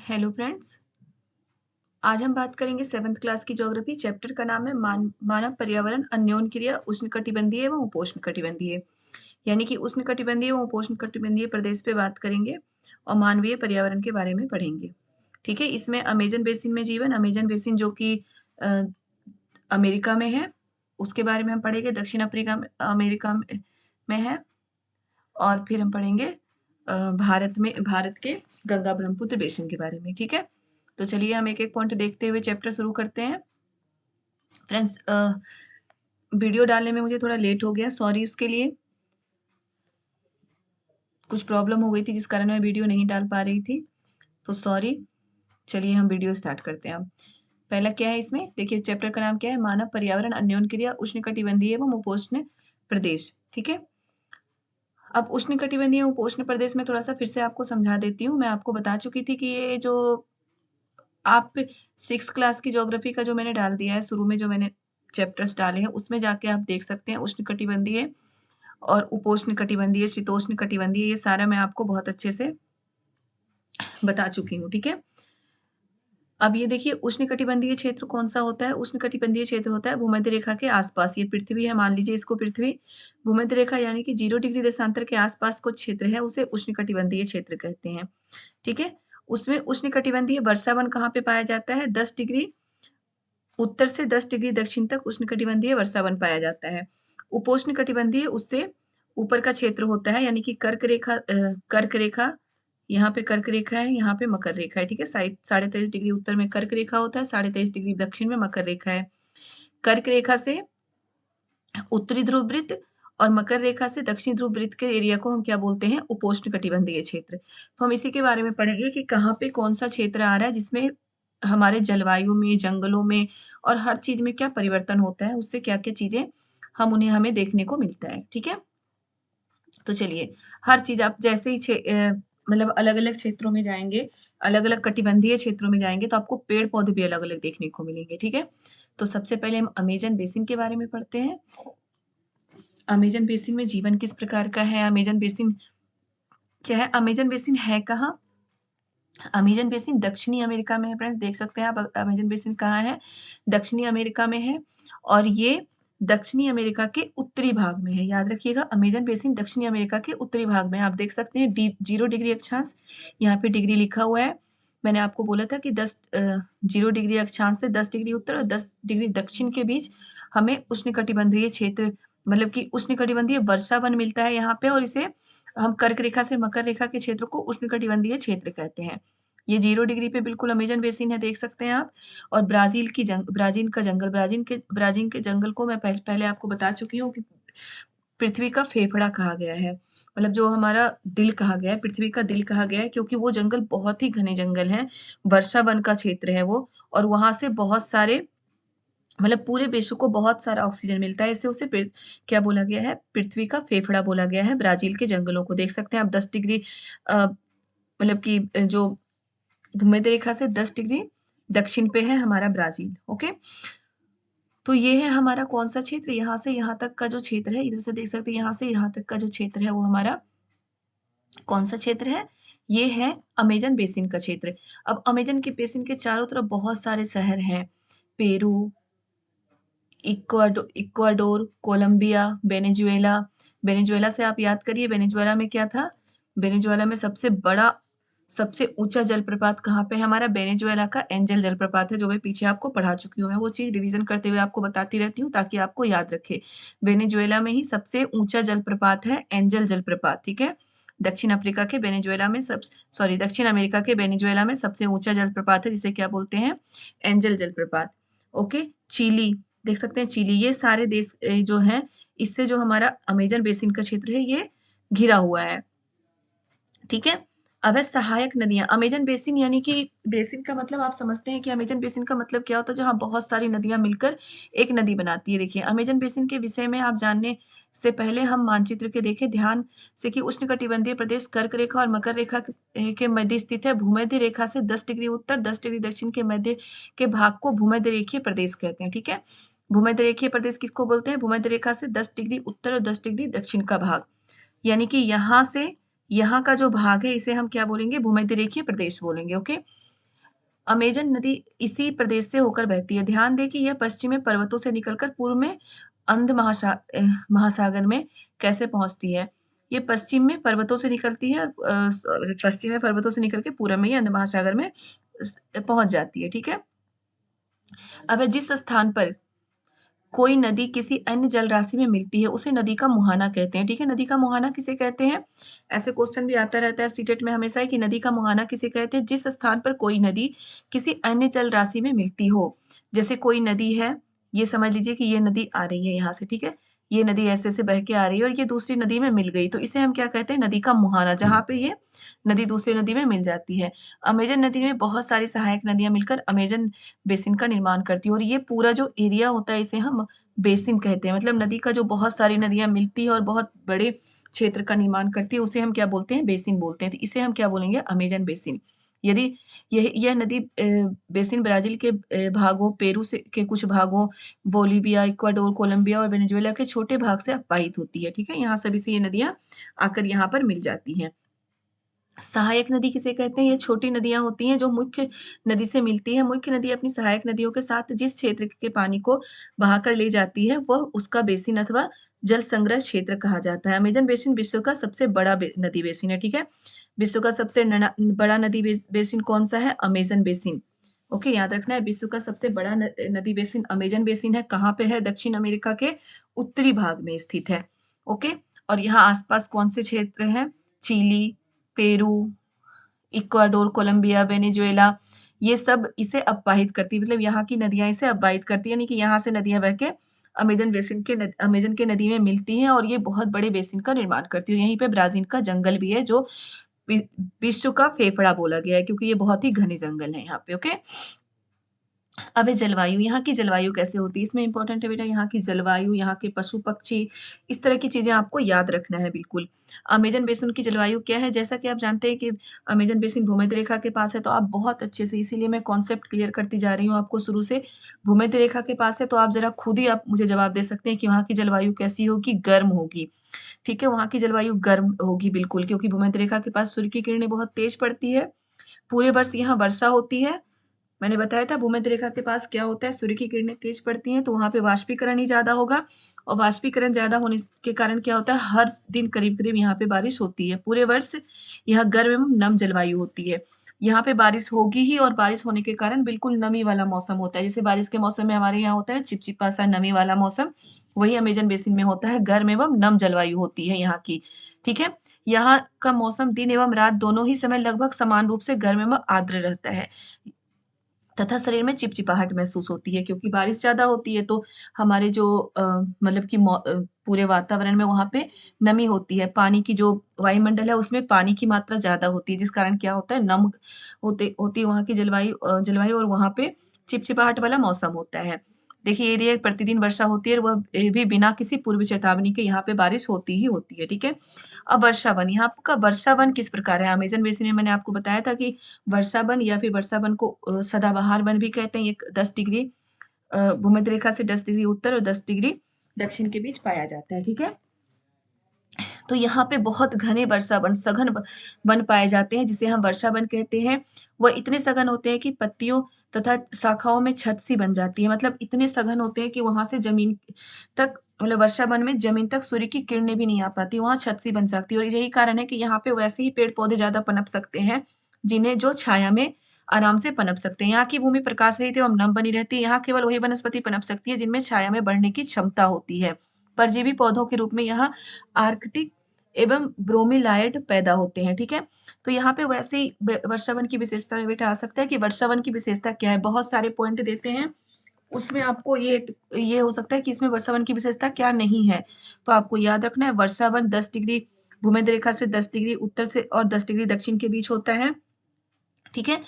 Hello friends. आज हम बात करेंगे 7th क्लास की ज्योग्राफी। चैप्टर का नाम है मानव पर्यावरण अन्योन क्रिया उष्णकटिबंधीय एवं उपोष्णकटिबंधीय। यानी कि उष्णकटिबंधीय एवं उपोष्णकटिबंधीय प्रदेश पे बात करेंगे और मानवीय पर्यावरण के बारे में पढ़ेंगे। ठीक है, इसमें अमेजन बेसिन में जीवन, अमेजन बेसिन जो कि अमेरिका में है, उसके बारे में हम पढ़ेंगे। दक्षिण अफ्रीका में अमेरिका में है। और फिर हम पढ़ेंगे भारत के गंगा ब्रह्मपुत्र बेसिन के बारे में। ठीक है, तो चलिए हम एक एक पॉइंट देखते हुए चैप्टर शुरू करते हैं। फ्रेंड्स, वीडियो डालने में मुझे थोड़ा लेट हो गया, सॉरी उसके लिए। कुछ प्रॉब्लम हो गई थी जिस कारण मैं वीडियो नहीं डाल पा रही थी, तो सॉरी। चलिए हम वीडियो स्टार्ट करते हैं। पहला क्या है इसमें, देखिए चैप्टर का नाम क्या है, मानव पर्यावरण अन्योन क्रिया उष्णकटिबंधीय एवं उपोष्ण प्रदेश। ठीक है, अब उष्णकटिबंधीय उपोष्ण प्रदेश में थोड़ा सा फिर से आपको समझा देती हूँ। मैं आपको बता चुकी थी कि ये जो आप 6th क्लास की ज्योग्राफी का जो मैंने डाल दिया है, शुरू में जो मैंने चैप्टर्स डाले हैं उसमें जाके आप देख सकते हैं। उष्णकटिबंधीय और उपोष्णकटिबंधीय, शीतोष्णकटिबंधीय, ये सारा मैं आपको बहुत अच्छे से बता चुकी हूँ। ठीक है, अब ये देखिए उष्णकटिबंधीय क्षेत्र कौन सा होता है। उष्णकटिबंधीय क्षेत्र होता है भूमध्य रेखा के आसपास। ये पृथ्वी है, मान लीजिए इसको पृथ्वी। भूमध्य रेखा यानी कि 0 डिग्री देशांतर के आसपास कुछ क्षेत्र है, उसे उष्णकटिबंधीय क्षेत्र कहते हैं। ठीक है, उसमें उष्णकटिबंधीय वर्षावन कहाँ पे पाया जाता है, 10 डिग्री उत्तर से 10 डिग्री दक्षिण तक उष्णकटिबंधीय वर्षावन पाया जाता है। उपोष्णकटिबंधीय उससे ऊपर का क्षेत्र होता है, यानी कि कर्क रेखा, यहाँ पे कर्क रेखा है, यहाँ पे मकर रेखा है। ठीक है, 23.5 डिग्री उत्तर में कर्क रेखा होता है, 23.5 डिग्री दक्षिण में मकर रेखा है। कर्क रेखा से उत्तरी ध्रुव वृत्त और मकर रेखा से दक्षिणी ध्रुव वृत्त के एरिया को हम क्या बोलते हैं, उपोष्णकटिबंधीय क्षेत्र। तो हम इसी के बारे में पढ़ेंगे कि कहाँ पे कौन सा क्षेत्र आ रहा है जिसमें हमारे जलवायु में, जंगलों में और हर चीज में क्या परिवर्तन होता है, उससे क्या क्या चीजें हमें देखने को मिलता है। ठीक है, तो चलिए हर चीज आप जैसे ही मतलब अलग अलग क्षेत्रों में जाएंगे, अलग अलग कटिबंधीय क्षेत्रों में जाएंगे तो आपको पेड़ पौधे भी अलग अलग देखने को मिलेंगे। ठीक है, तो सबसे पहले हम अमेजन बेसिन के बारे में पढ़ते हैं। अमेजन बेसिन में जीवन किस प्रकार का है, अमेजन बेसिन क्या है, अमेजन बेसिन है कहाँ। अमेजन बेसिन दक्षिणी अमेरिका में है। फ्रेंड्स देख सकते हैं आप, अमेजन बेसिन कहाँ है, दक्षिणी अमेरिका में है। और ये दक्षिणी अमेरिका के उत्तरी भाग में है। याद रखिएगा, अमेजन बेसिन दक्षिणी अमेरिका के उत्तरी भाग में है। आप देख सकते हैं 0 डिग्री अक्षांश, यहाँ पे डिग्री लिखा हुआ है। मैंने आपको बोला था कि 0 डिग्री अक्षांश से 10 डिग्री उत्तर और 10 डिग्री दक्षिण के बीच हमें उष्णकटिबंधीय क्षेत्र, मतलब कि उष्णकटिबंधीय वर्षावन मिलता है यहाँ पे, और इसे हम कर्क रेखा से मकर रेखा के क्षेत्र को उष्णकटिबंधीय क्षेत्र कहते हैं। ये 0 डिग्री पे बिल्कुल अमेजन बेसिन है, देख सकते हैं आप। और ब्राजील का जंगल, ब्राजील के जंगल को मैं पहले आपको बता चुकी हूँ कि पृथ्वी का फेफड़ा कहा गया है, मतलब जो हमारा दिल कहा गया है, पृथ्वी का दिल कहा गया है, क्योंकि वो जंगल बहुत ही घने जंगल हैं, वर्षावन का क्षेत्र है वो, और वहां से बहुत सारे, मतलब पूरे विश्व को बहुत सारा ऑक्सीजन मिलता है। इससे उसे क्या बोला गया है, पृथ्वी का फेफड़ा बोला गया है। ब्राजील के जंगलों को देख सकते हैं आप, 10 डिग्री मतलब कि जो भूमध्य रेखा से 10 डिग्री दक्षिण पे है हमारा ब्राजील। ओके, तो ये है हमारा कौन सा क्षेत्र, यहाँ से यहाँ तक का जो क्षेत्र है, इधर से देख सकते हैं यहाँ से यहाँ तक का जो क्षेत्र है वो हमारा कौन सा क्षेत्र है, ये है अमेजन बेसिन का क्षेत्र। अब अमेजन के बेसिन के चारों तरफ बहुत सारे शहर हैं, Peru, Ecuador, Colombia, Venezuela. Venezuela से आप याद करिए, वेनेजुएला में क्या था, वेनेजुएला में सबसे बड़ा, सबसे ऊंचा जलप्रपात कहाँ पे है हमारा, वेनेजुएला का एंजल जलप्रपात है, जो मैं पीछे आपको पढ़ा चुकी हूँ। मैं वो चीज रिवीजन करते हुए आपको बताती रहती हूँ ताकि आपको याद रखे। वेनेजुएला में ही सबसे ऊंचा जलप्रपात है एंजल जलप्रपात। ठीक है, दक्षिण अफ्रीका के वेनेजुएला में दक्षिण अमेरिका के वेनेजुएला में सबसे ऊंचा जलप्रपात है जिसे क्या बोलते हैं, एंजल जलप्रपात। ओके, चिली, देख सकते हैं चिली, ये सारे देश जो हैं, इससे जो हमारा अमेजन बेसिन का क्षेत्र है ये घिरा हुआ है। ठीक है, अब है सहायक नदियां। अमेजन बेसिन यानी कि बेसिन का मतलब आप समझते हैं कि अमेजन बेसिन का मतलब क्या होता है, जहाँ बहुत सारी नदियां मिलकर एक नदी बनाती है। देखिए अमेजन बेसिन के विषय में आप जानने से पहले हम मानचित्र के देखें ध्यान से कि उष्णकटिबंधीय प्रदेश कर्क रेखा और मकर रेखा के मध्य स्थित है। भूमध्य रेखा से 10 डिग्री उत्तर 10 डिग्री दक्षिण के मध्य के भाग को भूमध्य रेखीय प्रदेश कहते हैं। ठीक है, भूमध्य रेखीय प्रदेश किसको बोलते हैं, भूमध्य रेखा से 10 डिग्री उत्तर और 10 डिग्री दक्षिण का भाग, यानी कि यहाँ से यहाँ का जो भाग है इसे हम क्या बोलेंगे, भूमध्य रेखीय प्रदेश बोलेंगे। ओके, अमेजन नदी इसी प्रदेश से होकर बहती है। ध्यान दें कि यह पश्चिम में पर्वतों से निकलकर पूर्व में महासागर में कैसे पहुँचती है। ये पश्चिम में पर्वतों से निकलती है और पश्चिम में पर्वतों से निकल के पूरब में ही अंध महासागर में पहुँच जाती है, ठीक है? अब जिस स्थान पर कोई नदी किसी अन्य जल राशि में मिलती है, उसे नदी का मुहाना कहते हैं, ठीक है? नदी का मुहाना किसे कहते हैं? ऐसे क्वेश्चन भी आता रहता है सीटेट में हमेशा कि नदी का मुहाना किसे कहते हैं? जिस स्थान पर कोई नदी किसी अन्य जल राशि में मिलती हो। जैसे कोई नदी है, ये समझ लीजिए कि ये नदी आ रही है यहाँ से, ठीक है? ये नदी ऐसे-ऐसे बह के आ रही है और ये दूसरी नदी में मिल गई, तो इसे हम क्या कहते हैं? नदी का मुहाना, जहाँ पे ये नदी दूसरी नदी में मिल जाती है। अमेज़न नदी में बहुत सारी सहायक नदियाँ मिलकर अमेज़न बेसिन का निर्माण करती है और ये पूरा जो एरिया होता है, इसे हम बेसिन कहते हैं। मतलब नदी का जो बहुत सारी नदियाँ मिलती है और बहुत बड़े क्षेत्र का निर्माण करती है, उसे हम क्या बोलते हैं? बेसिन बोलते हैं। तो इसे हम क्या बोलेंगे? Amazon basin. यदि यह नदी बेसिन ब्राज़ील के भागों, पेरू से के कुछ भागों, बोलिविया, इक्वाडोर, कोलंबिया और वेनेजुएला के छोटे भाग से अपवाहित होती है, ठीक है? यहाँ सभी से ये नदियाँ आकर यहाँ पर मिल जाती हैं। सहायक नदी किसे कहते हैं? ये छोटी नदियाँ होती हैं जो मुख्य नदी से मिलती हैं। मुख्य नदी अपनी सहायक नदियों के साथ जिस क्षेत्र के पानी को बहाकर ले जाती है, वह उसका बेसिन अथवा जल संग्रह क्षेत्र कहा जाता है। अमेज़न बेसिन विश्व का सबसे बड़ा नदी बेसिन है, ठीक है? विश्व का सबसे बड़ा नदी बेसिन कौन-सा है? Amazon basin. ओके, याद रखना है विश्व का सबसे बड़ा नदी बेसिन अमेज़न बेसिन है। कहाँ पे है? दक्षिण अमेरिका के उत्तरी भाग में स्थित है। ओके, और यहाँ आस-पास कौन से क्षेत्र हैं? Chile, Peru, Ecuador, Colombia, Venezuela, ये सब इसे अपवाहित करती है। मतलब यहाँ की नदियाँ इसे अपवाहित करती है, यानी कि यहाँ से नदियाँ बह के अमेज़न के नदी में मिलती हैं और ये बहुत बड़े बेसिन का निर्माण करती है। यहीं पे ब्राज़ील का जंगल भी है जो वि विश्व का फेफड़ा बोला गया है क्योंकि ये बहुत ही घने जंगल हैं यहाँ पे, ओके? अब है जलवायु, यहाँ की जलवायु कैसे होती है? इसमें इम्पोर्टेंट है बेटा यहाँ की जलवायु, यहाँ के पशु-पक्षी, इस तरह की चीज़ें आपको याद रखना है बिल्कुल। अमेज़न बेसिन की जलवायु क्या है? जैसा कि आप जानते हैं कि अमेज़न बेसिन भूमध्य रेखा के पास है, तो आप बहुत अच्छे से इसीलिए मैं कॉन्सेप्ट क्लियर करती जा रही हूँ आपको शुरू से। भूमध्य रेखा के पास है, तो आप ज़रा खुद ही आप मुझे जवाब दे सकते हैं कि वहाँ की जलवायु कैसी होगी? गर्म होगी, ठीक है? वहाँ की जलवायु गर्म होगी बिल्कुल क्योंकि भूमध्य रेखा के पास सूर्य की किरणें बहुत तेज़ पड़ती है। पूरे वर्ष यहाँ वर्षा होती है। मैंने बताया था भूमध्य रेखा के पास क्या होता है, सूर्य की किरणें तेज पड़ती हैं, तो वहाँ पे वाष्पीकरण ही ज़्यादा होगा और वाष्पीकरण ज़्यादा होने के कारण क्या होता है, हर दिन करीब-करीब यहाँ पे बारिश होती है। पूरे वर्ष यहाँ गर्म एवं नम जलवायु होती है। यहाँ पे बारिश होगी ही और बारिश होने के कारण बिल्कुल नमी वाला मौसम होता है। जैसे बारिश के मौसम में हमारे यहाँ होता है ना चिपचिपा सा नमी वाला मौसम, वही अमेज़न बेसिन में होता है, गर्म एवं नम जलवायु होती है यहाँ की, ठीक है? यहाँ का मौसम दिन एवं रात दोनों ही समय लगभग समान रूप से गर्म एवं आर्द्र रहता है। तथा शरीर में चिपचिपाहट महसूस होती है क्योंकि बारिश ज़्यादा होती है तो हमारे जो मतलब कि पूरे वातावरण में वहाँ पे नमी होती है। पानी की जो वायुमंडल है उसमें पानी की मात्रा ज़्यादा होती है जिस कारण क्या होता है नम होती है वहाँ की जलवायु और वहाँ पे चिपचिपाहट वाला मौसम होता है। देखिए ये प्रतिदिन वर्षा होती है और वह भी बिना किसी पूर्व चेतावनी के यहाँ पे बारिश होती ही होती है, ठीक है? अब वर्षा वन, यहाँ का वर्षा वन किस प्रकार है? अमेज़न बेसिन में मैंने आपको बताया था कि वर्षा वन या फिर वर्षा वन को सदाबहार वन भी कहते हैं। ये 10 डिग्री भूमध्य रेखा से 10 डिग्री उत्तर और 10 डिग्री दक्षिण के बीच पाया जाता है, ठीक है? तो यहाँ पे बहुत घने वर्षा वन, सघन वन पाए जाते हैं जिसे हम वर्षा वन कहते हैं। वह इतने सघन होते हैं कि पत्तियों तथा शाखाओं में छत सी बन जाती है। मतलब इतने सघन होते हैं कि वहाँ से ज़मीन तक मतलब वर्षा वन में ज़मीन तक सूर्य की किरणें भी नहीं आ पाती, वहाँ छत सी बन सकती है और यही कारण है कि यहाँ पे वैसे ही पेड़-पौधे ज़्यादा पनप सकते हैं, जिन्हें जो छाया में आराम से पनप सकते हैं। यहाँ की भूमि प्रकाश रहित एवं नम बनी रहती है। यहाँ केवल वही वनस्पति पनप सकती है जिनमें छाया में बढ़ने की क्षमता होती है। परजीवी पौधों के रूप में यहाँ आर्कटिक एवं ब्रोमीलाइड पैदा होते हैं, ठीक है? तो यहाँ पे वैसे ही वर्षावन की विशेषता में बेटा आ सकता है कि वर्षावन की विशेषता क्या है? बहुत सारे पॉइंट देते हैं, उसमें आपको ये हो सकता है कि इसमें वर्षावन की विशेषता क्या नहीं है। तो आपको याद रखना है वर्षावन 10 डिग्री भूमध्य रेखा से 10 डिग्री उत्तर से और 10 डिग्री दक्षिण के बीच होता है, ठीक है?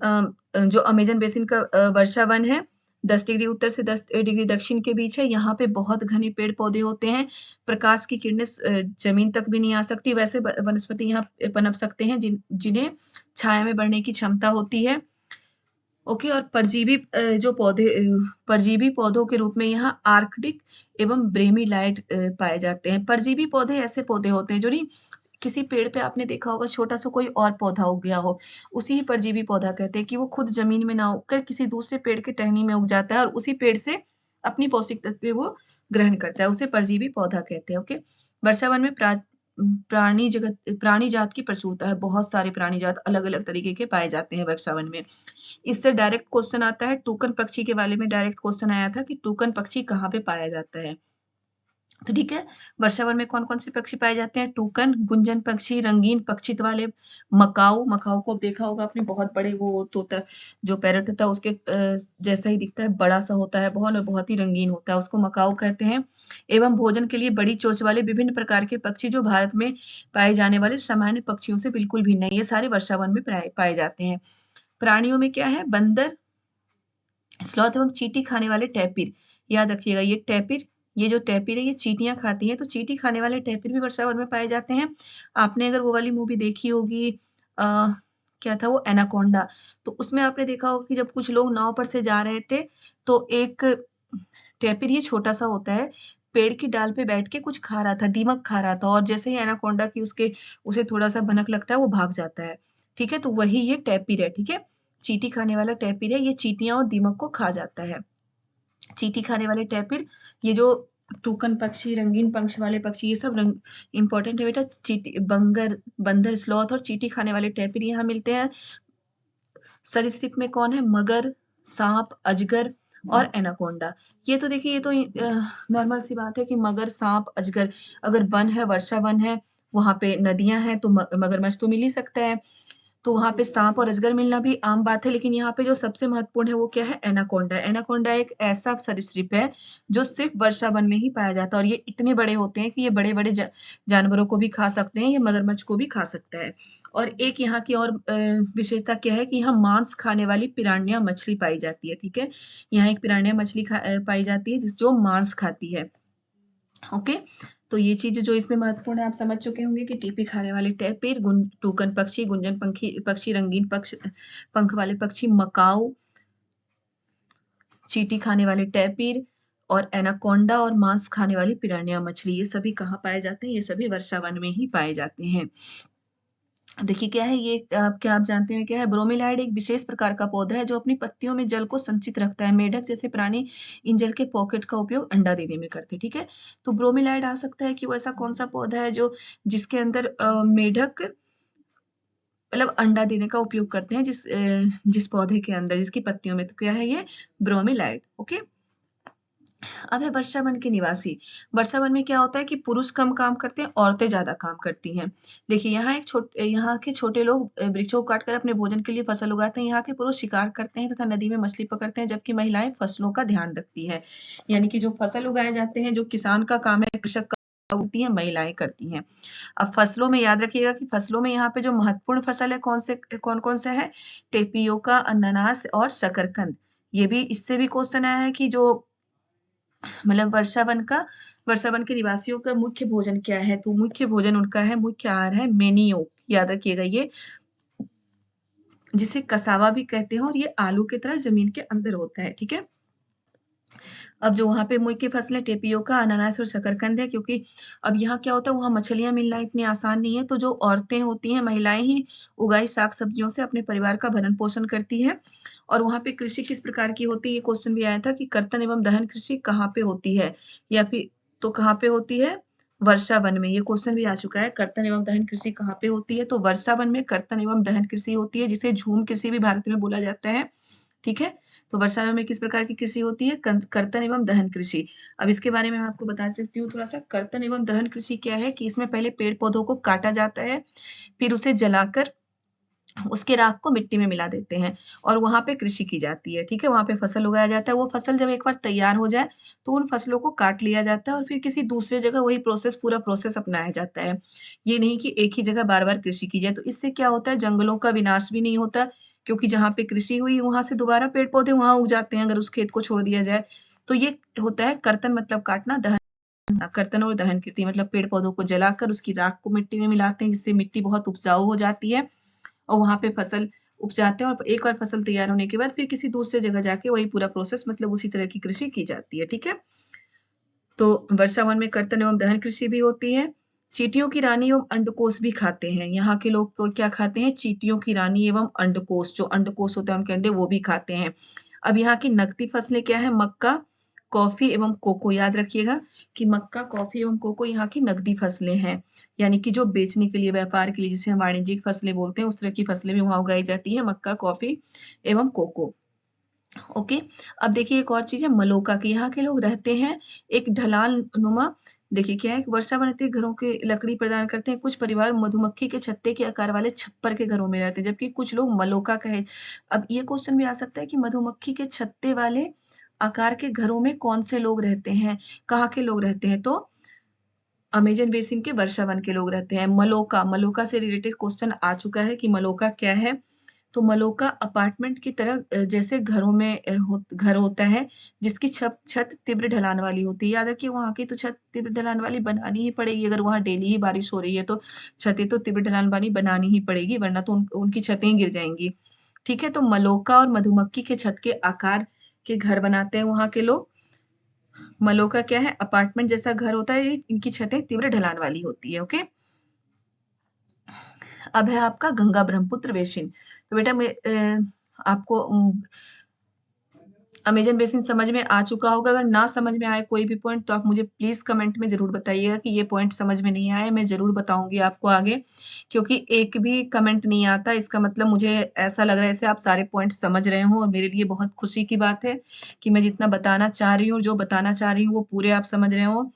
जो अमेज़न बेसिन का वर्षा वन है, 10 डिग्री उत्तर से 10 डिग्री दक्षिण के बीच है। यहाँ पे बहुत घने पेड़-पौधे होते हैं। प्रकाश की किरणें ज़मीन तक भी नहीं आ सकती। वैसे वनस्पति यहाँ पनप सकते हैं जिन्हें छाया में बढ़ने की क्षमता होती है। ओके और परजीवी पौधों के रूप में यहाँ आर्कटिक एवं ब्रोमीलाइड पाए जाते हैं। परजीवी पौधे ऐसे पौधे होते हैं जो नहीं किसी पेड़ पे आपने देखा होगा छोटा सा कोई और पौधा उग गया हो, उसी ही परजीवी पौधा कहते हैं कि वो खुद ज़मीन में ना उगकर किसी दूसरे पेड़ के टहनी में उग जाता है और उसी पेड़ से अपनी पौष्टिक तत्व वो ग्रहण करता है, उसे परजीवी पौधा कहते हैं, ओके। वर्षावन में प्राणी जात की प्रचुरता है, बहुत सारे प्राणी जात अलग-अलग तरीके के पाए जाते हैं वर्षावन में। इससे डायरेक्ट क्वेश्चन आता है, टूकन पक्षी के बारे में डायरेक्ट क्वेश्चन आया था कि टूकन पक्षी कहाँ पे पाया जाता है? तो ठीक है, वर्षावन में कौन-कौन से पक्षी पाए जाते हैं? टूकन, गुंजन पक्षी, रंगीन पक्षित्व वाले, मकाऊ, मकाऊ को देखा होगा आपने बहुत बड़े वो तोता जो पैरट होता है उसके जैसा ही दिखता है, बड़ा-सा होता है बहुत और बहुत ही रंगीन होता है, उसको मकाऊ कहते हैं। एवं भोजन के लिए बड़ी चोंच वाले विभिन्न प्रकार के पक्षी जो भारत में पाए जाने वाले सामान्य पक्षियों से बिल्कुल भिन्न है, ये सारे वर्षावन में पाए जाते हैं। प्राणियों में क्या है? बंदर, स्लॉथ एवं चींटी खाने वाले टैपिर, याद रखिएगा ये टैपिर, ये जो टैपिर है ये चींटियाँ खाती हैं, तो चींटी खाने वाले टैपिर भी वर्षावन में पाए जाते हैं। आपने अगर वो वाली मूवी देखी होगी क्या था वो एनाकोंडा, तो उसमें आपने देखा होगा कि जब कुछ लोग नाव पर से जा रहे थे, तो एक टैपिर ही छोटा-सा होता है, पेड़ की डाल पे बैठ के कुछ खा रहा था, दीमक खा रहा था और जैसे ही एनाकोंडा की उसे थोड़ा-सा भनक लगता है, वो भाग जाता है। ठीक है? तो वही ये टैपिर है, ठीक है? चींटी खाने वाला टैपिर है, ये चींटियाँ और दीमक को खा जाता है। चींटी खाने वाले टैपिर, ये जो टूकन पक्षी, रंगीन पंख वाले पक्षी, ये सब रंग इम्पोर्टेंट है बेटा। बंदर, स्लॉथ और चींटी खाने वाले टैपिर यहाँ मिलते हैं। सरीसृप में कौन है? मगर, साँप, अजगर और एनाकोंडा। ये तो देखिए ये तो नॉर्मल सी बात है कि मगर, साँप, अजगर, अगर वन है, वर्षा वन है, वहाँ पे नदियाँ हैं तो मगरमच्छ तो मिल ही सकता है। तो वहाँ पे साँप और अजगर मिलना भी आम बात है, लेकिन यहाँ पे जो सबसे महत्वपूर्ण है वो क्या है? एनाकोंडा। एनाकोंडा एक ऐसा सरीसृप है जो सिर्फ़ वर्षा वन में ही पाया जाता है और ये इतने बड़े होते हैं कि ये बड़े-बड़े जानवरों को भी खा सकते हैं, ये मगरमच्छ को भी खा सकता है। और एक यहाँ की और विशेषता क्या है कि यहाँ मांस खाने वाली पिरान्या मछली पाई जाती है, ठीक है? यहाँ एक पिरान्या मछली पाई जाती है जो मांस खाती है। ओके, तो ये चीज़ जो इसमें महत्वपूर्ण है आप समझ चुके होंगे कि टीपी खाने वाले टैपिर, टूकन पक्षी, गुंजन पक्षी, रंगीन पंख वाले पक्षी, मकाऊ, चींटी खाने वाले टैपिर और एनाकोंडा और मांस खाने वाली पिरान्या मछली, ये सभी कहाँ पाए जाते हैं? ये सभी वर्षा वन में ही पाए जाते हैं। देखिए क्या है ये क्या आप जानते हैं क्या है? ब्रोमीलाइड एक विशेष प्रकार का पौधा है जो अपनी पत्तियों में जल को संचित रखता है। मेढक जैसे प्राणी इन जल के पॉकेट का उपयोग अंडा देने में करते हैं, ठीक है? तो ब्रोमीलाइड आ सकता है कि वो ऐसा कौन-सा पौधा है जो जिसके अंदर मेढक मतलब अंडा देने का उपयोग करते हैं जिस पौधे के अंदर जिसकी पत्तियों में, तो क्या है ये? ब्रोमीलाइड, ओके? अब है वर्षावन के निवासी। वर्षावन में क्या होता है कि पुरुष कम काम करते हैं, औरतें ज़्यादा काम करती हैं। देखिए यहाँ के छोटे लोग वृक्षों को काटकर अपने भोजन के लिए फसल उगाते हैं। यहाँ के पुरुष शिकार करते हैं तथा नदी में मछली पकड़ते हैं, जबकि महिलाएँ फसलों का ध्यान रखती हैं। यानी कि जो फसल उगाए जाते हैं, जो किसान का काम है, कृषक का होती हैं, महिलाएँ करती हैं। अब फसलों में याद रखिएगा कि फसलों में यहाँ पे जो महत्वपूर्ण फसल है कौन-कौन से है? टेपियोका, अनानास और शकरकंद। ये भी इससे भी क्वेश्चन आया है कि जो मतलब वर्षावन के निवासियों का मुख्य भोजन क्या है? तो मुख्य भोजन उनका है, मुख्य आहार है मेनियो, याद रखिएगा ये, जिसे कसावा भी कहते हैं और ये आलू की तरह ज़मीन के अंदर होता है, ठीक है? अब जो वहाँ पे मुख्य फसलें टेपियोका, अनानास और शकरकंद है क्योंकि अब यहाँ क्या होता है वहाँ मछलियाँ मिलना इतनी आसान नहीं है, तो जो औरतें होती हैं, महिलाएँ ही उगाई साग-सब्जियों से अपने परिवार का भरण-पोषण करती हैं। और वहाँ पे कृषि किस प्रकार की होती है? ये क्वेश्चन भी आया था कि कर्तन एवं दहन कृषि कहाँ पे होती है? या फिर तो कहाँ पे होती है? वर्षा वन में, ये क्वेश्चन भी आ चुका है, कर्तन एवं दहन कृषि कहाँ पे होती है? तो वर्षा वन में कर्तन एवं दहन कृषि होती है, जिसे झूम कृषि भी भारत में बोला जाता है, ठीक है? तो वर्षा में किस प्रकार की कृषि होती है? कर्तन एवं दहन कृषि। अब इसके बारे में मैं आपको बता देती हूँ थोड़ा-सा। कर्तन एवं दहन कृषि क्या है कि इसमें पहले पेड़-पौधों को काटा जाता है, फिर उसे जलाकर उसके राख को मिट्टी में मिला देते हैं और वहाँ पे कृषि की जाती है, ठीक है? वहाँ पे फसल उगाया जाता है, वो फसल जब एक बार तैयार हो जाए, तो उन फसलों को काट लिया जाता है और फिर किसी दूसरी जगह वही पूरा प्रोसेस अपनाया जाता है। ये नहीं कि एक ही जगह बार-बार कृषि की जाए, तो इससे क्या होता है जंगलों का विनाश भी नहीं होता, क्योंकि जहाँ पे कृषि हुई, वहाँ से दोबारा पेड़-पौधे वहाँ उग जाते हैं, अगर उस खेत को छोड़ दिया जाए। तो ये होता है कर्तन मतलब काटना, दहन कर्तन और दहन कृषि मतलब पेड़-पौधों को जलाकर उसकी राख को मिट्टी में मिलाते हैं, जिससे मिट्टी बहुत उपजाऊ हो जाती है और वहाँ पे फसल उपजाते हैं और एक बार फसल तैयार होने के बाद फिर किसी दूसरे जगह जाके वही पूरा प्रोसेस मतलब उसी तरह की कृषि की जाती है, ठीक है? तो वर्षावन में कर्तन एवं दहन कृषि भी होती है चींटियों की रानी एवं अंडकोष भी खाते हैं। यहाँ के लोग को क्या खाते हैं? चींटियों की रानी एवं अंडकोष, जो अंडकोष होता है उनके अंडे वो भी खाते हैं। अब यहाँ की नकदी फसलें क्या है? मक्का, कॉफी एवं कोको। याद रखिएगा कि मक्का, कॉफी एवं कोको यहाँ की नकदी फसलें हैं। यानी कि जो बेचने के लिए, व्यापार के लिए, जिसे हम वाणिज्यिक फसलें बोलते हैं, उस तरह की फसलें भी वहाँ उगाई जाती है, मक्का, कॉफी एवं कोको। ओके। अब देखिए एक और चीज़ है मलोका की। यहाँ के लोग रहते हैं एक ढलान नुमा, देखिए क्या है, वर्षा वनस्पति घरों की लकड़ी प्रदान करते हैं। कुछ परिवार मधुमक्खी के छत्ते के आकार वाले छप्पर के घरों में रहते हैं, जबकि कुछ लोग मलोका का है। अब ये क्वेश्चन भी आ सकता है कि मधुमक्खी के छत्ते वाले आकार के घरों में कौन से लोग रहते हैं? कहाँ के लोग रहते हैं? तो अमेज़न बेसिन के वर्षा वन के लोग रहते हैं। मलोका, मलोका से रिलेटेड क्वेश्चन आ चुका है कि मलोका क्या है? तो मलोका अपार्टमेंट की तरह जैसे घरों में घर होता है, जिसकी छत तीव्र ढलान वाली होती है। याद रखिए वहाँ की तो छत तीव्र ढलान वाली बनानी ही पड़ेगी, अगर वहाँ डेली ही बारिश हो रही है तो छतें तो तीव्र ढलान वाली बनानी ही पड़ेगी, वरना तो उनकी छतें गिर जाएँगी। ठीक है? तो मलोका और मधुमक्खी के छत के आकार के घर बनाते हैं वहाँ के लोग। मलोका क्या है? अपार्टमेंट जैसा घर होता है, ये इनकी छतें तीव्र ढलान वाली होती है। ओके? अब है आपका गंगा ब्रह्मपुत्र बेसिन। तो बेटा आपको अमेज़न बेसिन समझ में आ चुका होगा। अगर ना समझ में आए कोई भी पॉइंट तो आप मुझे प्लीज़ कमेंट में ज़रूर बताइएगा कि ये पॉइंट समझ में नहीं आया, मैं ज़रूर बताऊँगी आपको आगे। क्योंकि एक भी कमेंट नहीं आता, इसका मतलब मुझे ऐसा लग रहा है जैसे आप सारे पॉइंट समझ रहे हों, और मेरे लिए बहुत खुशी की बात है कि मैं जितना बताना चाह रही हूँ, जो बताना चाह रही हूँ वो पूरे आप समझ रहे हों।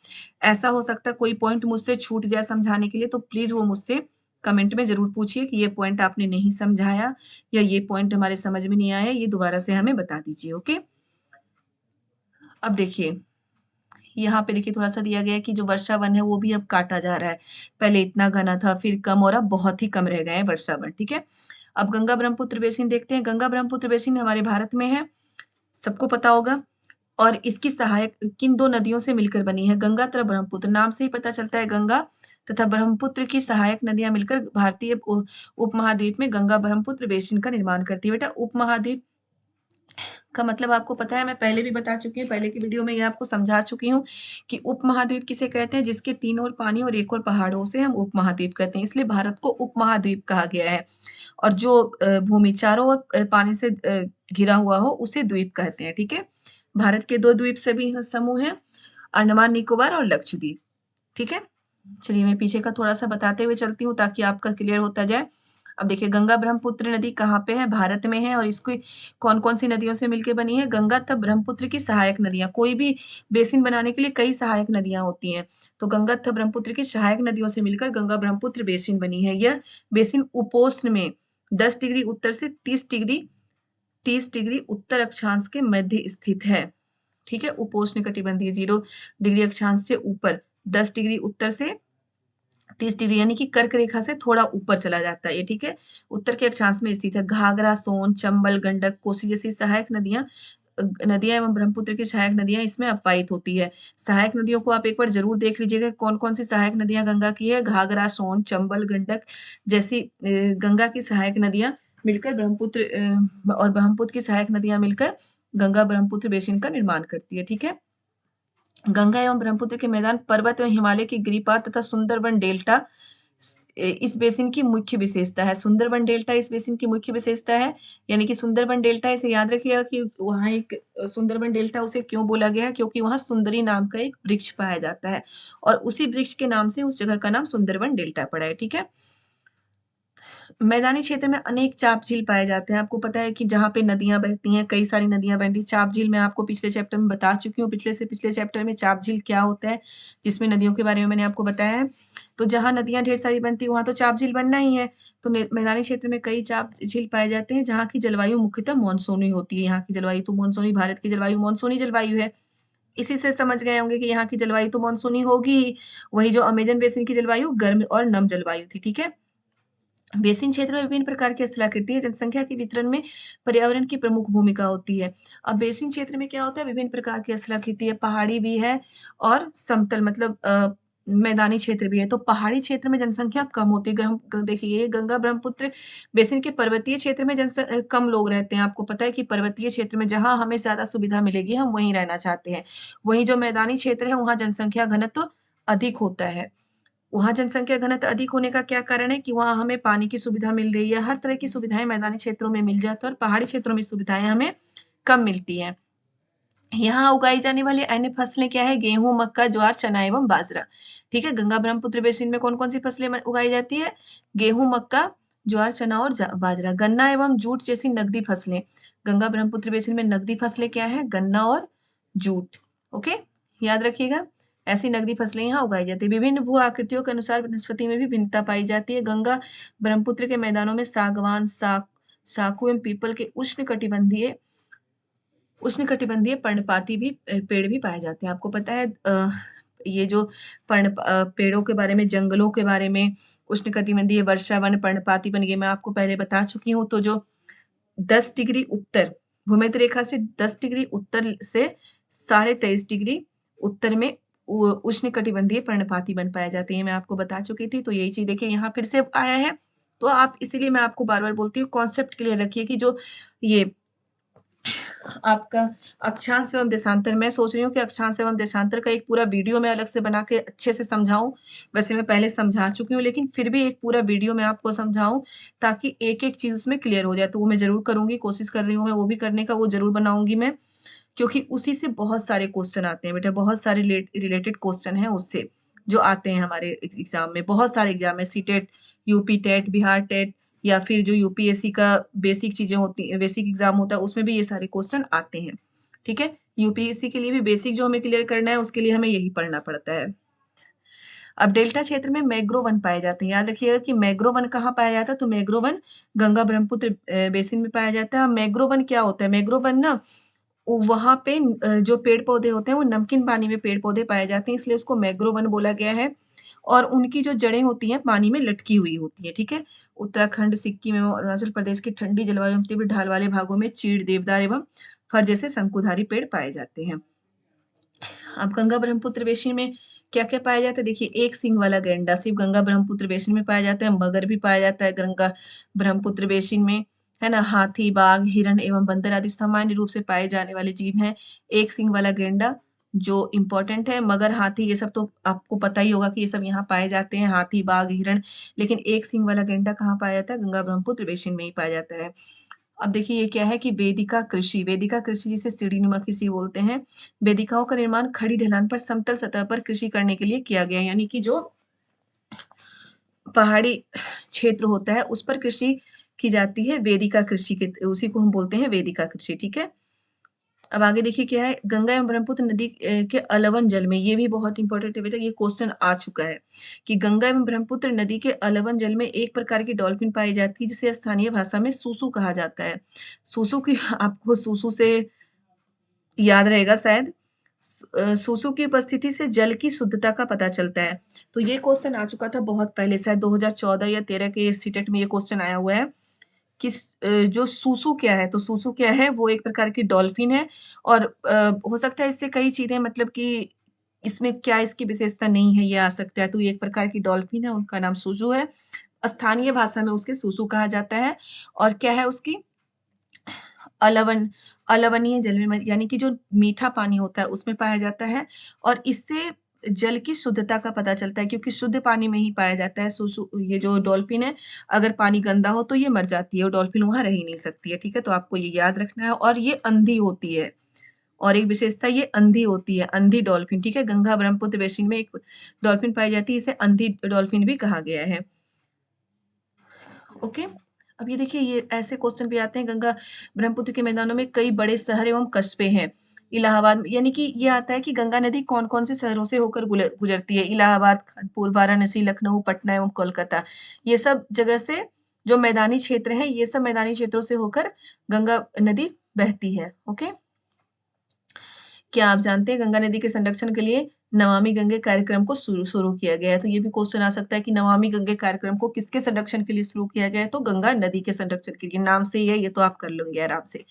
ऐसा हो सकता है कोई पॉइंट मुझसे छूट जाए समझाने के लिए, तो प्लीज़ वो मुझसे कमेंट में ज़रूर पूछिए कि ये पॉइंट आपने नहीं समझाया या ये पॉइंट हमारे समझ में नहीं आया, ये दोबारा से हमें बता दीजिए। ओके? अब देखिए, यहाँ पे देखिए थोड़ा-सा दिया गया है कि जो वर्षा वन है वो भी अब काटा जा रहा है। पहले इतना घना था, फिर कम, और अब बहुत ही कम रह गए हैं वर्षा वन, ठीक है? अब गंगा ब्रह्मपुत्र बेसिन देखते हैं। गंगा ब्रह्मपुत्र बेसिन हमारे भारत में है, सबको पता होगा, और इसकी सहायक किन 2 नदियों से मिलकर बनी है? गंगा तथा ब्रह्मपुत्र। नाम से ही पता चलता है गंगा तथा ब्रह्मपुत्र की सहायक नदियाँ मिलकर भारतीय उपमहाद्वीप में गंगा ब्रह्मपुत्र बेसिन का निर्माण करती है। बेटा उपमहाद्वीप का मतलब आपको पता है, मैं पहले भी बता चुकी हूँ, पहले की वीडियो में ये आपको समझा चुकी हूँ कि उपमहाद्वीप किसे कहते हैं? जिसके 3 ओर पानी और 1 ओर पहाड़ हो, उसे हम उपमहाद्वीप कहते हैं। इसलिए भारत को उपमहाद्वीप कहा गया है, और जो भूमि चारों ओर पानी से घिरा हुआ हो, उसे द्वीप कहते हैं, ठीक है? भारत के 2 द्वीप समूह हैं, अंडमान निकोबार और लक्षद्वीप, ठीक है? चलिए मैं पीछे का थोड़ा-सा बताते हुए चलती हूँ ताकि आपका क्लियर होता जाए। अब देखिए गंगा ब्रह्मपुत्र नदी कहाँ पे है? भारत में है, और इसकी कौन-कौन सी नदियों से मिलके बनी है? गंगा तथा ब्रह्मपुत्र की सहायक नदियाँ। कोई भी बेसिन बनाने के लिए कई सहायक नदियाँ होती हैं। तो गंगा तथा ब्रह्मपुत्र की सहायक नदियों से मिलकर गंगा ब्रह्मपुत्र बेसिन बनी है। यह बेसिन उपोष्ण में 10 डिग्री उत्तर से 30 डिग्री उत्तर अक्षांश के मध्य स्थित है। ठीक है? उपोष्ण कटिबंधीय 0 डिग्री अक्षांश से ऊपर 10 डिग्री उत्तर से 30 डिग्री, यानी कि कर्क रेखा से थोड़ा ऊपर चला जाता है ये, ठीक है? उत्तर के अक्षांश में स्थित है। घाघरा, सोन, चंबल, गंडक, कोसी जैसी सहायक नदियाँ एवं ब्रह्मपुत्र की सहायक नदियाँ इसमें अपवाहित होती है। सहायक नदियों को आप एक बार ज़रूर देख लीजिएगा, कौन-कौन सी सहायक नदियाँ गंगा की है। घाघरा, सोन, चंबल, गंडक जैसी गंगा की सहायक नदियाँ मिलकर और ब्रह्मपुत्र की सहायक नदियाँ मिलकर गंगा ब्रह्मपुत्र बेसिन का निर्माण करती है, ठीक है? गंगा एवं ब्रह्मपुत्र के मैदान पर्वत एवं हिमालय की गिरिपात तथा सुंदरबन डेल्टा इस बेसिन की मुख्य विशेषता है। सुंदरबन डेल्टा इस बेसिन की मुख्य विशेषता है, यानी कि सुंदरबन डेल्टा, इसे याद रखिएगा कि वहाँ एक सुंदरबन डेल्टा उसे क्यों बोला गया है? क्योंकि वहाँ सुंदरी नाम का एक वृक्ष पाया जाता है, और उसी वृक्ष के नाम से उस जगह का नाम सुंदरबन डेल्टा पड़ा है, ठीक है? मैदानी क्षेत्र में अनेक चाप झील पाए जाते हैं। आपको पता है कि जहाँ पे नदियाँ बहती हैं, कई सारी नदियाँ बहती हैं। चाप झील मैं आपको पिछले चैप्टर में बता चुकी हूँ, पिछले से पिछले चैप्टर में चाप झील क्या होता है, जिसमें नदियों के बारे में मैंने आपको बताया है। तो जहाँ नदियाँ ढेर सारी बनती हैं, वहाँ तो चाप झील बनना ही है। तो मैदानी क्षेत्र में कई चाप झील पाए जाते हैं, जहाँ की जलवायु मुख्यतः मानसूनी होती है। यहाँ की जलवायु तो मानसूनी, भारत की जलवायु मानसूनी जलवायु है। इसी से समझ गए होंगे कि यहाँ की जलवायु तो मानसूनी होगी ही। वही जो अमेज़न बेसिन की जलवायु गर्म और नम जलवायु थी, ठीक है? बेसिन क्षेत्र में विभिन्न प्रकार की स्थलाकृति है, जनसंख्या के वितरण में पर्यावरण की प्रमुख भूमिका होती है। अब बेसिन क्षेत्र में क्या होता है? विभिन्न प्रकार की स्थलाकृति है, पहाड़ी भी है और समतल, मतलब मैदानी क्षेत्र भी है। तो पहाड़ी क्षेत्र में जनसंख्या कम होती है। देखिए ये गंगा ब्रह्मपुत्र बेसिन के पर्वतीय क्षेत्र में कम लोग रहते हैं। आपको पता है कि पर्वतीय क्षेत्र में जहाँ हमें ज़्यादा सुविधा मिलेगी, हम वहीं रहना चाहते हैं। वहीं जो मैदानी क्षेत्र है, वहाँ जनसंख्या घनत्व अधिक होता है। वहाँ जनसंख्या घनत्व अधिक होने का क्या कारण है कि वहाँ हमें पानी की सुविधा मिल रही है, हर तरह की सुविधाएँ मैदानी क्षेत्रों में मिल जाती है और पहाड़ी क्षेत्रों में सुविधाएँ हमें कम मिलती हैं। यहाँ उगाई जाने वाली अन्य फसलें क्या है? गेहूँ, मक्का, ज्वार, चना एवं बाजरा। ठीक है, गंगा ब्रह्मपुत्र बेसिन में कौन-कौन सी फसलें उगाई जाती है? गेहूँ, मक्का, ज्वार, चना और बाजरा। गन्ना एवं जूट जैसी नकदी फसलें। गंगा ब्रह्मपुत्र बेसिन में नकदी फसलें क्या है? गन्ना और जूट। ओके, याद रखिएगा। ऐसी नकदी फसलें यहाँ उगाई जाती है। विभिन्न भू आकृतियों के अनुसार वनस्पति में भी भिन्नता पाई जाती है। गंगा ब्रह्मपुत्र के मैदानों में सागवान, साखू एवं पीपल के उष्णकटिबंधीय पर्णपाती भी पेड़ भी पाए जाते हैं। आपको पता है ये जो पेड़ों के बारे में, जंगलों के बारे में, उष्णकटिबंधीय वर्षा वन, पर्णपाती वन, ये मैं आपको पहले बता चुकी हूँ। तो जो 10 डिग्री उत्तर भूमध्य रेखा से 10 डिग्री उत्तर से 23.5 डिग्री उत्तर में उष्णकटिबंधीय पर्णपाती वन पाए जाते हैं। मैं आपको बता चुकी थी। तो यही चीज़ देखिए यहाँ फिर से आया है। तो आप इसीलिए मैं आपको बार-बार बोलती हूँ, कॉन्सेप्ट क्लियर रखिए कि जो ये आपका अक्षांश एवं देशांतर, मैं सोच रही हूँ कि अक्षांश एवं देशांतर का एक पूरा वीडियो मैं अलग से बना के अच्छे से समझाऊँ। वैसे मैं पहले समझा चुकी हूँ, लेकिन फिर भी एक पूरा वीडियो मैं आपको समझाऊँ ताकि एक-एक चीज़ उसमें क्लियर हो जाए। तो वो मैं ज़रूर करूँगी, कोशिश कर रही हूँ मैं वो भी करने का, वो ज़रूर बनाऊँगी मैं। क्योंकि उसी से बहुत सारे क्वेश्चन आते हैं बेटा, बहुत सारे रिलेटेड क्वेश्चन हैं उससे, जो आते हैं हमारे एग्ज़ाम में। बहुत सारे एग्ज़ाम है, CTET, UP TET, Bihar TET या फिर जो यूपीएससी का बेसिक चीज़ें होती हैं, बेसिक एग्ज़ाम होता है, उसमें भी ये सारे क्वेश्चन आते हैं। ठीक है? यूपीएससी के लिए भी बेसिक जो हमें क्लियर करना है, उसके लिए हमें यही पढ़ना पड़ता है। अब डेल्टा क्षेत्र में मैंग्रोव वन पाए जाते हैं। याद रखिएगा कि मैंग्रोव वन कहाँ पाया जाता है? तो mangrove one Ganga Brahmaputra basin में पाया जाता है। मैंग्रोव वन क्या होता है? मैंग्रोव वन ना वहाँ पे जो पेड़-पौधे होते हैं, वो नमकीन पानी में पेड़-पौधे पाए जाते हैं, इसलिए उसको मैंग्रोव वन बोला गया है। और उनकी जो जड़ें होती हैं, पानी में लटकी हुई होती हैं, ठीक है? उत्तराखंड, सिक्किम एवं अरुणाचल प्रदेश की ठंडी जलवायु एवं तीव्र ढाल वाले भागों में चीड़, देवदार एवं फर जैसे शंकुधारी पेड़ पाए जाते हैं। अब गंगा ब्रह्मपुत्र बेसिन में क्या-क्या पाया जाता है? देखिए, एक सींग वाला गैंडा सिर्फ़ गंगा ब्रह्मपुत्र बेसिन में पाया जाता है, मगर भी पाया जाता है गंगा ब्रह्मपुत्र बेसिन में, है ना? हाथी, बाघ, हिरण एवं बंदर आदि सामान्य रूप से पाए जाने वाले जीव हैं। एक सींग वाला गैंडा जो इम्पोर्टेंट है, मगर, हाथी, ये सब तो आपको पता ही होगा कि ये सब यहाँ पाए जाते हैं, हाथी, बाघ, हिरण। लेकिन एक सींग वाला गैंडा कहाँ पाया जाता है? गंगा ब्रह्मपुत्र बेसिन में ही पाया जाता है। अब देखिए ये क्या है कि वेदिका कृषि जिसे सीढ़ीनुमा कृषि बोलते हैं। वेदिकाओं का निर्माण खड़ी ढलान पर समतल सतह पर कृषि करने के लिए किया गया है। यानी कि जो पहाड़ी क्षेत्र होता है उस पर कृषि की जाती है, वेदिका कृषि के उसी को हम बोलते हैं वेदिका कृषि, ठीक है? अब आगे देखिए क्या है, गंगा एवं ब्रह्मपुत्र नदी के अलवन जल में, ये भी बहुत इंपॉर्टेंट है बेटा, ये क्वेश्चन आ चुका है कि गंगा एवं ब्रह्मपुत्र नदी के अलवन जल में एक प्रकार की डॉल्फिन पाई जाती है जिसे स्थानीय भाषा में सूसू कहा जाता है। सूसू की आपको सूसू से याद रहेगा शायद। सूसू की उपस्थिति से जल की शुद्धता का पता चलता है। तो ये क्वेश्चन आ चुका था बहुत पहले, शायद 2014 या 13 के सीटेट में ये क्वेश्चन आया हुआ है कि जो सूसू क्या है? तो सूसू क्या है? वो एक प्रकार की डॉल्फिन है और हो सकता है इससे कई चीज़ें, मतलब कि इसमें क्या इसकी विशेषता नहीं है, ये आ सकता है। तो ये एक प्रकार की डॉल्फिन है, उनका नाम सूसू है। स्थानीय भाषा में उसके सूसू कहा जाता है और क्या है उसकी अलवन अलवनीय जल में यानी कि जो मीठा पानी होता है उसमें पाया जाता है और इससे जल की शुद्धता का पता चलता है क्योंकि शुद्ध पानी में ही पाया जाता है। ये जो डॉल्फिन है, अगर पानी गंदा हो तो ये मर जाती है और डॉल्फिन वहाँ रह ही नहीं सकती है, ठीक है? तो आपको ये याद रखना है और ये अंधी होती है और एक विशेषता, ये अंधी होती है, अंधी डॉल्फिन, ठीक है? गंगा ब्रह्मपुत्र बेसिन में एक डॉल्फिन पाई जाती है, इसे अंधी डॉल्फिन भी कहा गया है। ओके, अब ये देखिए ये ऐसे क्वेश्चन भी आते हैं, गंगा ब्रह्मपुत्र के मैदानों में कई बड़े शहर एवं कस्बे हैं। इलाहाबाद यानी कि ये आता है कि गंगा नदी कौन-कौन से शहरों से होकर गुजरती है। इलाहाबाद, कानपुर, वाराणसी, लखनऊ, पटना एवं कोलकाता। ये सब जगह से जो मैदानी क्षेत्र हैं, ये सब मैदानी क्षेत्रों से होकर गंगा नदी बहती है। ओके? क्या आप जानते हैं गंगा नदी के संरक्षण के लिए नमामि गंगे कार्यक्रम को शुरू शुरू किया गया है? तो ये भी क्वेश्चन आ सकता है कि नमामि गंगे कार्यक्रम को किसके संरक्षण के लिए शुरू किया गया है? तो गंगा नदी के संरक्षण के लिए, नाम से ही है, ये तो आप कर लोगे आराम से।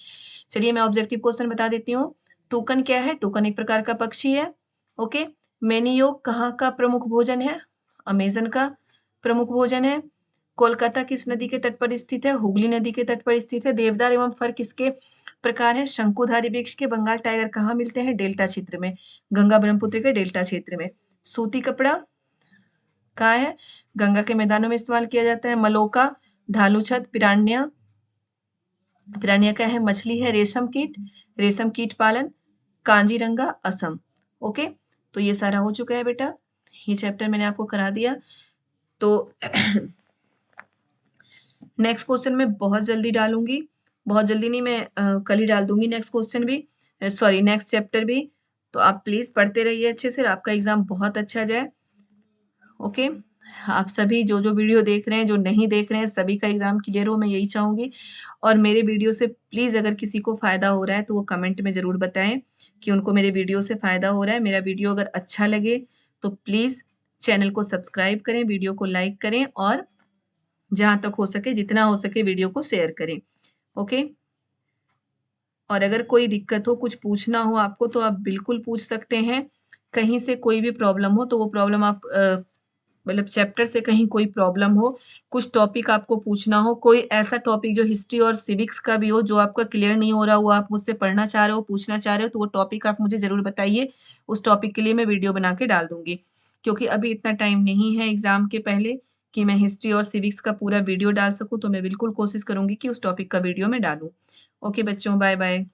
चलिए मैं ऑब्जेक्टिव क्वेश्चन बता देती हूँ। टूकन क्या है? टूकन एक प्रकार का पक्षी है। ओके। मैनीयोक कहाँ का प्रमुख भोजन है? अमेज़न का प्रमुख भोजन है। कोलकाता किस नदी के तट पर स्थित है? हुगली नदी के तट पर स्थित है। देवदार एवं फर किसके प्रकार हैं? शंकुधारी वृक्ष के। बंगाल टाइगर कहाँ मिलते हैं? डेल्टा क्षेत्र में, गंगा ब्रह्मपुत्र के डेल्टा क्षेत्र में। सूती कपड़ा कहाँ है? गंगा के मैदानों में इस्तेमाल किया जाता है। मलोका, ढालू छत, पिरान्या। पिरान्या क्या है? मछली है। रेशम कीट पालन, कांजीरंगा, असम। ओके, तो ये सारा हो चुका है बेटा। ये चैप्टर मैंने आपको करा दिया। तो नेक्स्ट क्वेश्चन मैं बहुत जल्दी डालूंगी, बहुत जल्दी नहीं, मैं कल ही डाल दूंगी नेक्स्ट क्वेश्चन भी, सॉरी नेक्स्ट चैप्टर भी। तो आप प्लीज पढ़ते रहिए अच्छे से, आपका एग्जाम बहुत अच्छा जाए। ओके, आप सभी जो जो वीडियो देख रहे हैं, जो नहीं देख रहे हैं, सभी का एग्जाम क्लियर हो, मैं यही चाहूंगी। और मेरे वीडियो से प्लीज अगर किसी को फायदा हो रहा है तो वो कमेंट में जरूर बताएं कि उनको मेरे वीडियो से फायदा हो रहा है। मेरा वीडियो अगर अच्छा लगे तो प्लीज चैनल को सब्सक्राइब करें, वीडियो को लाइक करें और जहां तक हो सके, जितना हो सके वीडियो को शेयर करें। ओके, और अगर कोई दिक्कत हो, कुछ पूछना हो आपको, तो आप बिल्कुल पूछ सकते हैं। कहीं से कोई भी प्रॉब्लम हो तो वो प्रॉब्लम आप मतलब चैप्टर से कहीं कोई प्रॉब्लम हो, कुछ टॉपिक आपको पूछना हो, कोई ऐसा टॉपिक जो हिस्ट्री और सिविक्स का भी हो, जो आपका क्लियर नहीं हो रहा हो, आप मुझसे पढ़ना चाह रहे हो, पूछना चाह रहे हो, तो वो टॉपिक आप मुझे ज़रूर बताइए। उस टॉपिक के लिए मैं वीडियो बना के डाल दूँगी। क्योंकि अभी इतना टाइम नहीं है एग्ज़ाम के पहले कि मैं हिस्ट्री और सिविक्स का पूरा वीडियो डाल सकूँ, तो मैं बिल्कुल कोशिश करूँगी कि उस टॉपिक का वीडियो मैं डालूँ। ओके बच्चों, बाय-बाय।